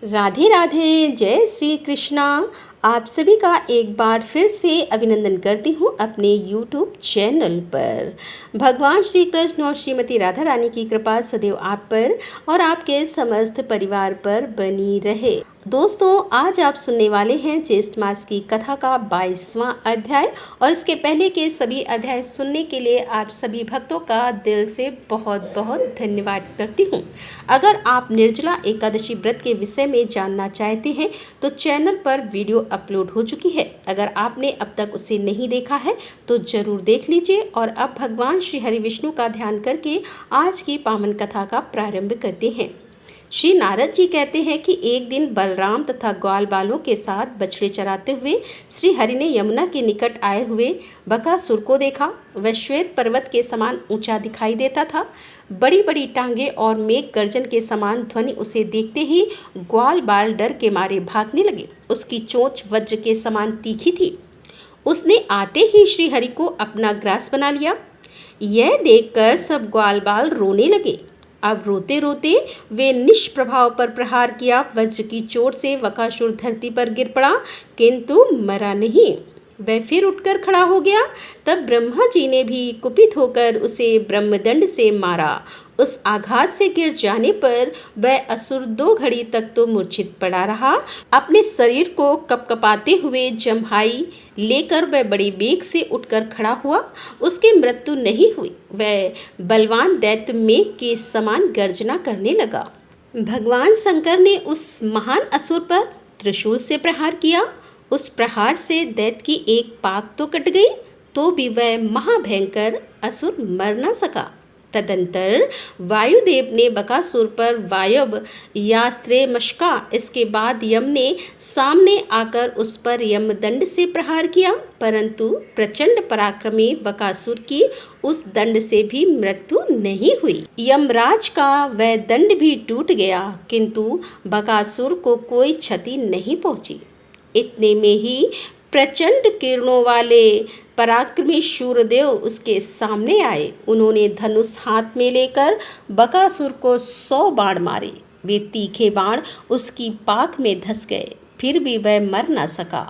राधे राधे, जय श्री कृष्णा। आप सभी का एक बार फिर से अभिनंदन करती हूँ अपने YouTube चैनल पर। भगवान श्री कृष्ण और श्रीमती राधा रानी की कृपा सदैव आप पर और आपके समस्त परिवार पर बनी रहे। दोस्तों, आज आप सुनने वाले हैं ज्येष्ठ मास की कथा का 22वां अध्याय और इसके पहले के सभी अध्याय सुनने के लिए आप सभी भक्तों का दिल से बहुत बहुत धन्यवाद करती हूँ। अगर आप निर्जला एकादशी व्रत के विषय में जानना चाहते हैं तो चैनल पर वीडियो अपलोड हो चुकी है। अगर आपने अब तक उसे नहीं देखा है तो जरूर देख लीजिए। और अब भगवान श्री हरि विष्णु का ध्यान करके आज की पावन कथा का प्रारंभ करते हैं। श्री नारद जी कहते हैं कि एक दिन बलराम तथा ग्वाल बालों के साथ बछड़े चराते हुए श्री हरि ने यमुना के निकट आए हुए बकासुर को देखा। वह श्वेत पर्वत के समान ऊंचा दिखाई देता था। बड़ी बड़ी टांगे और मेघ गर्जन के समान ध्वनि उसे देखते ही ग्वाल बाल डर के मारे भागने लगे। उसकी चोंच वज्र के समान तीखी थी। उसने आते ही श्री हरि को अपना ग्रास बना लिया। यह देखकर सब ग्वाल बाल रोने लगे। अब रोते रोते वे निष्प्रभाव पर प्रहार किया। वज्र की चोट से बकासुर धरती पर गिर पड़ा किंतु मरा नहीं। वह फिर उठकर खड़ा हो गया। तब ब्रह्मा जी ने भी कुपित होकर उसे ब्रह्मदंड से मारा। उस आघात से गिर जाने पर वह असुर 2 घड़ी तक तो मूर्छित पड़ा रहा। अपने शरीर को कपकपाते हुए जम्हाई लेकर वह बड़ी वेग से उठकर खड़ा हुआ। उसकी मृत्यु नहीं हुई। वह बलवान दैत्य मेघ के समान गर्जना करने लगा। भगवान शंकर ने उस महान असुर पर त्रिशूल से प्रहार किया। उस प्रहार से दैत्य की एक पाक तो कट गई, तो भी वह महाभयंकर असुर मर न सका। तदंतर वायुदेव ने बकासुर पर वायव यास्त्रेमशका, इसके बाद यम ने सामने आकर उस पर यमदंड से प्रहार किया, परंतु प्रचंड पराक्रमी बकासुर की उस दंड से भी मृत्यु नहीं हुई। यमराज का वह दंड भी टूट गया किंतु बकासुर को कोई क्षति नहीं पहुंची। इतने में ही प्रचंड किरणों वाले पराक्रमी शूरदेव उसके सामने आए। उन्होंने धनुष हाथ में लेकर बकासुर को 100 बाण मारे। वे तीखे बाण उसकी पाक में धंस गए, फिर भी वह मर न सका।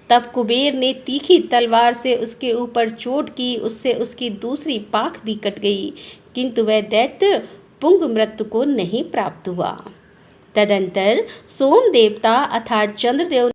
तब कुबेर ने तीखी तलवार से उसके ऊपर चोट की। उससे उसकी दूसरी पाख भी कट गई किंतु वह दैत्य पुंग मृत्यु को नहीं प्राप्त हुआ। तदंतर सोम देवता अर्थात चंद्रदेव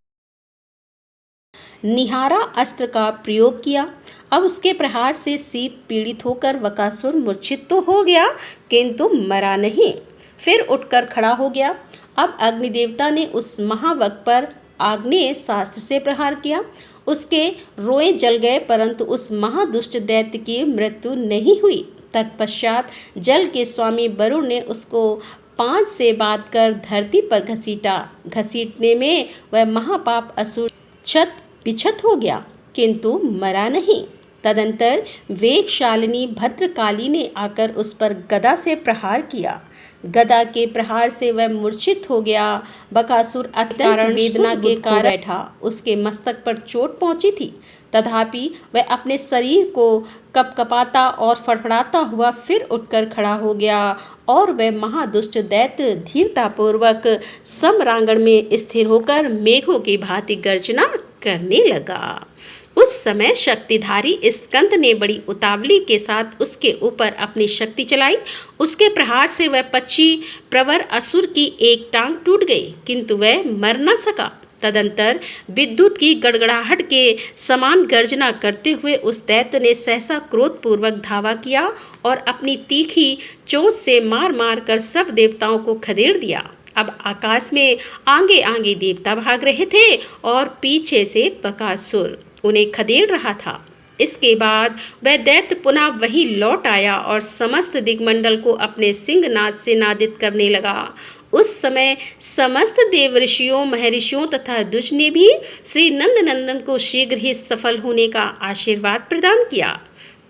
निहारा अस्त्र का प्रयोग किया। अब उसके प्रहार से शीत पीड़ित होकर बकासुर मूर्छित तो हो गया किंतु मरा नहीं, फिर उठकर खड़ा हो गया। अब अग्निदेवता ने उस महावक पर आग्नेय शास्त्र से प्रहार किया। उसके रोए जल गए परंतु उस महादुष्ट दैत्य की मृत्यु नहीं हुई। तत्पश्चात जल के स्वामी वरुण ने उसको 5 से बांध कर धरती पर घसीटा। घसीटने में वह महापाप असुर छत बिछत हो गया किंतु मरा नहीं। तदंतर वेगशालिनी भद्रकाली ने आकर उस पर गदा से प्रहार किया। गदा के प्रहार से वह मूर्छित हो गया। बकासुर अत्यंत वेदना के कारण बैठा। उसके मस्तक पर चोट पहुंची थी, तथापि वह अपने शरीर को कपकपाता और फड़फड़ाता हुआ फिर उठकर खड़ा हो गया और वह महादुष्ट दैत्य धीरतापूर्वक समरांगण में स्थिर होकर मेघों की भांति गर्जना करने लगा। उस समय शक्तिधारी स्कंद ने बड़ी उतावली के साथ उसके ऊपर अपनी शक्ति चलाई। उसके प्रहार से वह पक्षी प्रवर असुर की एक टांग टूट गई किंतु वह मर न सका। तदंतर विद्युत की गड़गड़ाहट के समान गर्जना करते हुए उस दैत्य ने सहसा क्रोधपूर्वक धावा किया और अपनी तीखी चोंच से मार मार कर सब देवताओं को खदेड़ दिया। अब आकाश में आगे आगे देवता भाग रहे थे और पीछे से बकासुर उन्हें खदेड़ रहा था। इसके बाद वह दैत्य पुनः वहीं लौट आया और समस्त दिग्मंडल को अपने सिंहनाद से नादित करने लगा। उस समय समस्त देव ऋषियों, महर्षियों तथा दुष्ट ने भी श्री नंदनंदन को शीघ्र ही सफल होने का आशीर्वाद प्रदान किया।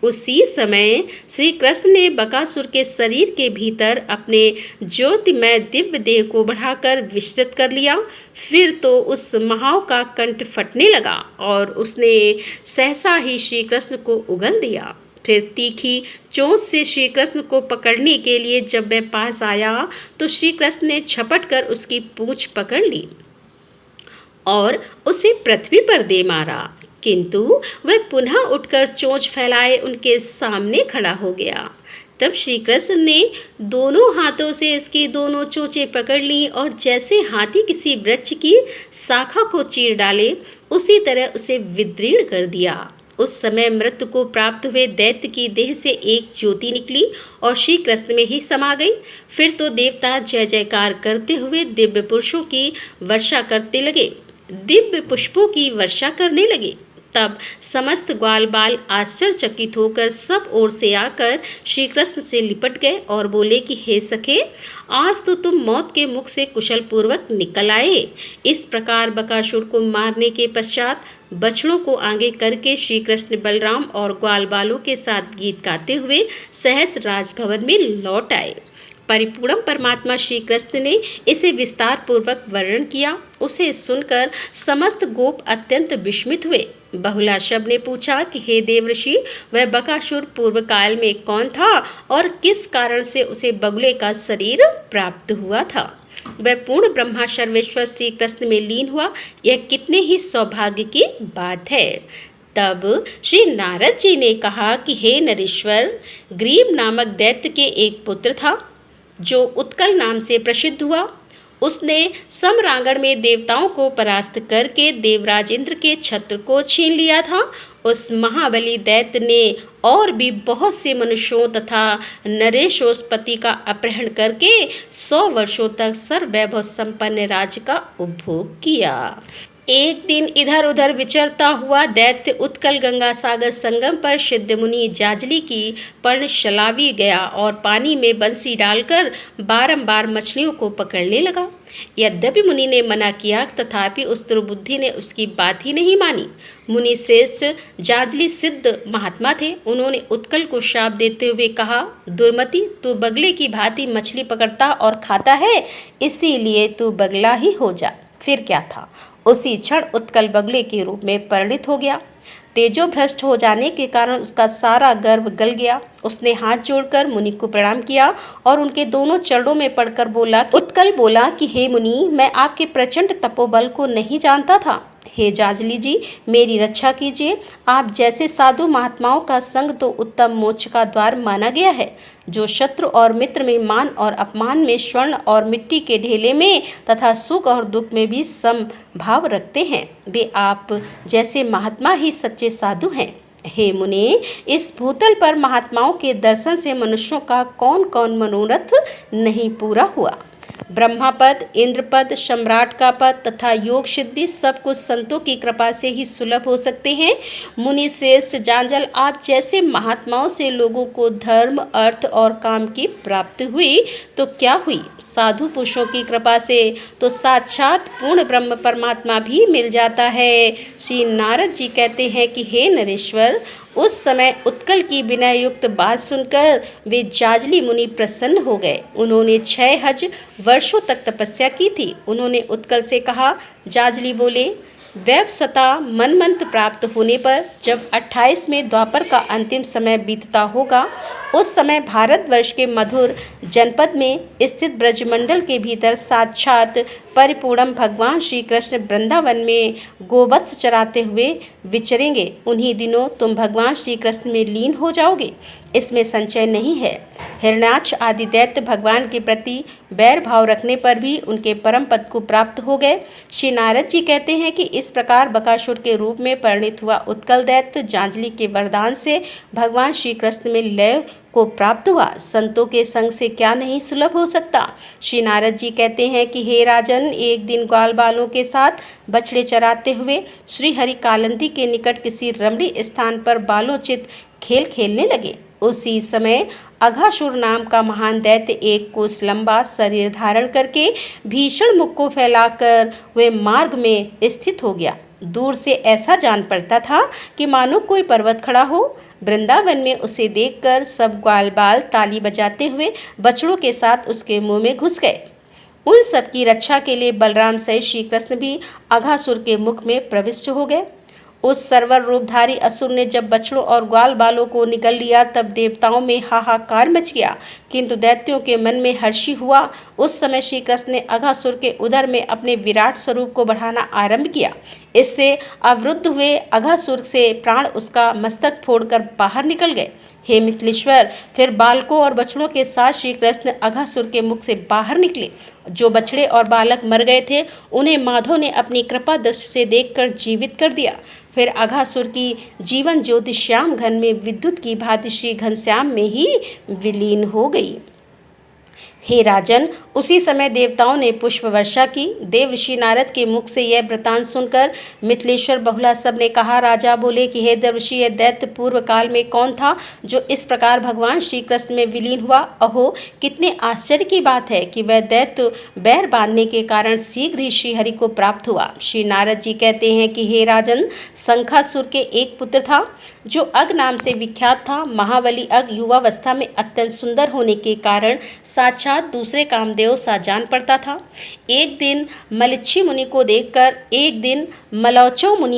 उसी समय श्री कृष्ण ने बकासुर के शरीर के भीतर अपने ज्योतिमय दिव्य देह को बढ़ाकर विस्तृत कर लिया। फिर तो उस महाव का कंठ फटने लगा और उसने सहसा ही श्री कृष्ण को उगल दिया। फिर तीखी चोंच से श्री कृष्ण को पकड़ने के लिए जब वह पास आया तो श्री कृष्ण ने झपट कर उसकी पूंछ पकड़ ली और उसे पृथ्वी पर दे मारा, किंतु वह पुनः उठकर चोंच फैलाए उनके सामने खड़ा हो गया। तब श्री कृष्ण ने दोनों हाथों से इसकी दोनों चोंचें पकड़ ली और जैसे हाथी किसी वृक्ष की शाखा को चीर डाले उसी तरह उसे विदीर्ण कर दिया। उस समय मृत्यु को प्राप्त हुए दैत्य की देह से एक ज्योति निकली और श्री कृष्ण में ही समा गई। फिर तो देवता जय जयकार करते हुए दिव्य पुरुषों की वर्षा करते लगे, दिव्य पुष्पों की वर्षा करने लगे। तब समस्त ग्वाल बाल आश्चर्यचकित होकर सब ओर से आकर श्री कृष्ण से लिपट गए और बोले कि हे सखे, आज तो तुम मौत के मुख से कुशल पूर्वक निकल आए। इस प्रकार बकासुर को मारने के पश्चात बछड़ों को आगे करके श्री कृष्ण बलराम और ग्वाल बालों के साथ गीत गाते हुए सहज राजभवन में लौट आए। परिपूर्ण परमात्मा श्री कृष्ण ने इसे विस्तार पूर्वक वर्णन किया। उसे सुनकर समस्त गोप अत्यंत विस्मित हुए। बहुलाशव ने पूछा कि हे देवर्षि, वह बकासुर पूर्व काल में कौन था और किस कारण से उसे बगुले का शरीर प्राप्त हुआ था? वह पूर्ण ब्रह्मा सर्वेश्वर श्री कृष्ण में लीन हुआ, यह कितने ही सौभाग्य की बात है। तब श्री नारद जी ने कहा कि हे नरेश्वर, ग्रीव नामक दैत्य के एक पुत्र था जो उत्कल नाम से प्रसिद्ध हुआ। उसने सम्रांगण में देवताओं को परास्त करके देवराज इंद्र के छत्र को छीन लिया था। उस महाबली दैत्य ने और भी बहुत से मनुष्यों तथा नरेशोस्पति का अपहरण करके 100 वर्षों तक सर्ववैभव संपन्न राज्य का उपभोग किया। एक दिन इधर उधर विचरता हुआ दैत्य उत्कल गंगा सागर संगम पर सिद्ध मुनि जाजली की पर्णशलावी गया और पानी में बंसी डालकर बारंबार मछलियों को पकड़ने लगा। यद्यपि मुनि ने मना किया, तथापि उस दुर्बुद्धि ने उसकी बात ही नहीं मानी। मुनि श्रेष्ठ जाजली सिद्ध महात्मा थे। उन्होंने उत्कल को शाप देते हुए कहा, दुर्मति, तू बगले की भांति मछली पकड़ता और खाता है, इसीलिए तू बगला ही हो जा। फिर क्या था, उसी क्षण उत्कल बगले के रूप में परिणित हो गया। तेजो भ्रष्ट हो जाने के कारण उसका सारा गर्व गल गया। उसने हाथ जोड़कर मुनि को प्रणाम किया और उनके दोनों चरणों में पड़कर बोला। उत्कल बोला कि हे मुनि, मैं आपके प्रचंड तपोबल को नहीं जानता था। हे जाजली जी, मेरी रक्षा कीजिए। आप जैसे साधु महात्माओं का संग तो उत्तम मोक्ष का द्वार माना गया है। जो शत्रु और मित्र में, मान और अपमान में, स्वर्ण और मिट्टी के ढेले में तथा सुख और दुख में भी समभाव रखते हैं, वे आप जैसे महात्मा ही सच्चे साधु हैं। हे मुने, इस भूतल पर महात्माओं के दर्शन से मनुष्यों का कौन कौन मनोरथ नहीं पूरा हुआ। ब्रह्मा पद, इंद्र पद, सम्राट का पद तथा योग सिद्धि सब कुछ संतों की कृपा से ही सुलभ हो सकते हैं। मुनि श्रेष्ठ जांजल, आप जैसे महात्माओं से लोगों को धर्म, अर्थ और काम की प्राप्ति हुई तो क्या हुई, साधु पुरुषों की कृपा से तो साक्षात पूर्ण ब्रह्म परमात्मा भी मिल जाता है। श्री नारद जी कहते हैं कि हे नरेश्वर, उस समय उत्कल की विनय युक्त बात सुनकर वे जाजली मुनि प्रसन्न हो गए। उन्होंने 6 वर्षों तक तपस्या की थी। उन्होंने उत्कल से कहा। जाजली बोले, वैवस्वता मनमंत्र प्राप्त होने पर जब 28वें द्वापर का अंतिम समय बीतता होगा, उस समय भारतवर्ष के मधुर जनपद में स्थित ब्रजमंडल के भीतर साक्षात परिपूर्ण भगवान श्री कृष्ण वृंदावन में गोवत्स चराते हुए विचरेंगे। उन्हीं दिनों तुम भगवान श्री कृष्ण में लीन हो जाओगे, इसमें संशय नहीं है। हिरण्याक्ष आदि दैत्य भगवान के प्रति बैर भाव रखने पर भी उनके परम पद को प्राप्त हो गए। श्री नारद जी कहते हैं कि इस प्रकार बकासुर के रूप में परिणित हुआ उत्कल दैत्य जांजलि के वरदान से भगवान श्री कृष्ण में लय को प्राप्त हुआ। संतों के संग से क्या नहीं सुलभ हो सकता। श्री नारद जी कहते हैं कि हे राजन, एक दिन ग्वाल बालों के साथ बछड़े चराते हुए श्री हरि कालंदी के निकट किसी रमणीय स्थान पर बालोचित खेल खेलने लगे। उसी समय अघासुर नाम का महान दैत्य एक कोस लंबा शरीर धारण करके भीषण मुख को फैलाकर वे मार्ग में स्थित हो गया। दूर से ऐसा जान पड़ता था कि मानो कोई पर्वत खड़ा हो। वृंदावन में उसे देखकर सब ग्वाल बाल ताली बजाते हुए बछड़ों के साथ उसके मुंह में घुस गए। उन सब की रक्षा के लिए बलराम सहित श्री कृष्ण भी अघासुर के मुख में प्रविष्ट हो गए। उस सर्वर रूपधारी असुर ने जब बछड़ों और ग्वाल बालों को निगल लिया तब देवताओं में हाहाकार मच गया, किंतु दैत्यों के मन में हर्षी हुआ। उस समय श्री कृष्ण ने अघासुर के उदर में अपने विराट स्वरूप को बढ़ाना आरंभ किया। इससे अवरुद्ध हुए अघासुर से प्राण उसका मस्तक फोड़कर बाहर निकल गए। हे मिथिलेश्वर, फिर बालकों और बछड़ों के साथ श्री कृष्ण अघासुर के मुख से बाहर निकले। जो बछड़े और बालक मर गए थे उन्हें माधव ने अपनी कृपा दृष्टि से देखकर जीवित कर दिया। फिर अघासुर की जीवन ज्योति श्याम घन में विद्युत की भांति श्री घनश्याम में ही विलीन हो गई। हे राजन, उसी समय देवताओं ने पुष्प वर्षा की। देव ऋषि नारद के मुख से यह वृतांत सुनकर मिथिलेश्वर बहुला सब ने कहा। राजा बोले कि हे देवर्षि, यह दैत्य पूर्व काल में कौन था जो इस प्रकार भगवान श्री कृष्ण में विलीन हुआ? अहो, कितने आश्चर्य की बात है कि वह दैत्य बैर बांधने के कारण शीघ्र ही श्री हरि को प्राप्त हुआ। श्री नारद जी कहते हैं कि हे राजन, शंखासुर के एक पुत्र था जो अग नाम से विख्यात था। महाबली अग युवावस्था में अत्यंत सुंदर होने के कारण साक्षात दूसरे कामदेव सा जान पड़ता था। एक दिन मलौचो मुनि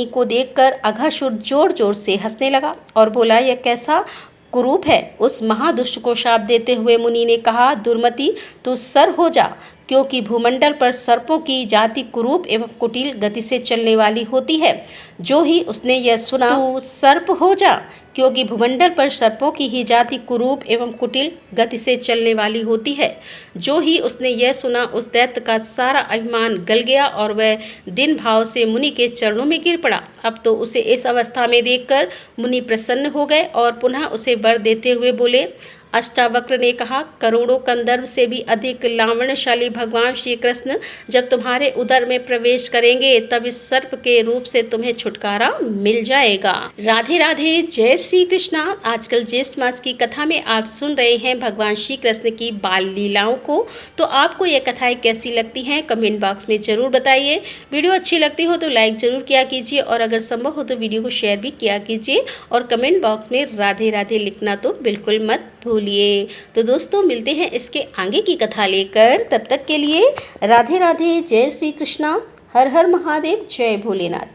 को देखकर अघासुर जोर जोर से हंसने लगा और बोला, यह कैसा कुरूप है। उस महादुष्ट को शाप देते हुए मुनि ने कहा, दुर्मति, तू सर हो जा, क्योंकि भूमंडल पर सर्पों की जाति कुरूप एवं कुटिल गति से चलने वाली होती है। जो ही उसने यह सुना, तू सर्प हो जा, क्योंकि भूमंडल पर सर्पों की ही जाति कुरूप एवं कुटिल गति से चलने वाली होती है। जो ही उसने यह सुना, उस दैत्य का सारा अभिमान गल गया और वह दिन भाव से मुनि के चरणों में गिर पड़ा। अब तो उसे इस अवस्था में देखकर मुनि प्रसन्न हो गए और पुनः उसे वर देते हुए बोले। अष्टावक्र ने कहा, करोड़ों कंदर्प से भी अधिक लावण्यशाली भगवान श्री कृष्ण जब तुम्हारे उदर में प्रवेश करेंगे तब इस सर्प के रूप से तुम्हें छुटकारा मिल जाएगा। राधे राधे, जय श्री कृष्णा। आजकल ज्येष्ठ मास की कथा में आप सुन रहे हैं भगवान श्री कृष्ण की बाल लीलाओं को। तो आपको ये कथाएं कैसी लगती हैं कमेंट बॉक्स में ज़रूर बताइए। वीडियो अच्छी लगती हो तो लाइक ज़रूर किया कीजिए और अगर संभव हो तो वीडियो को शेयर भी किया कीजिए और कमेंट बॉक्स में राधे राधे लिखना तो बिल्कुल मत भूलिए। तो दोस्तों, मिलते हैं इसके आगे की कथा लेकर। तब तक के लिए राधे राधे, जय श्री कृष्णा, हर हर महादेव, जय भोलेनाथ।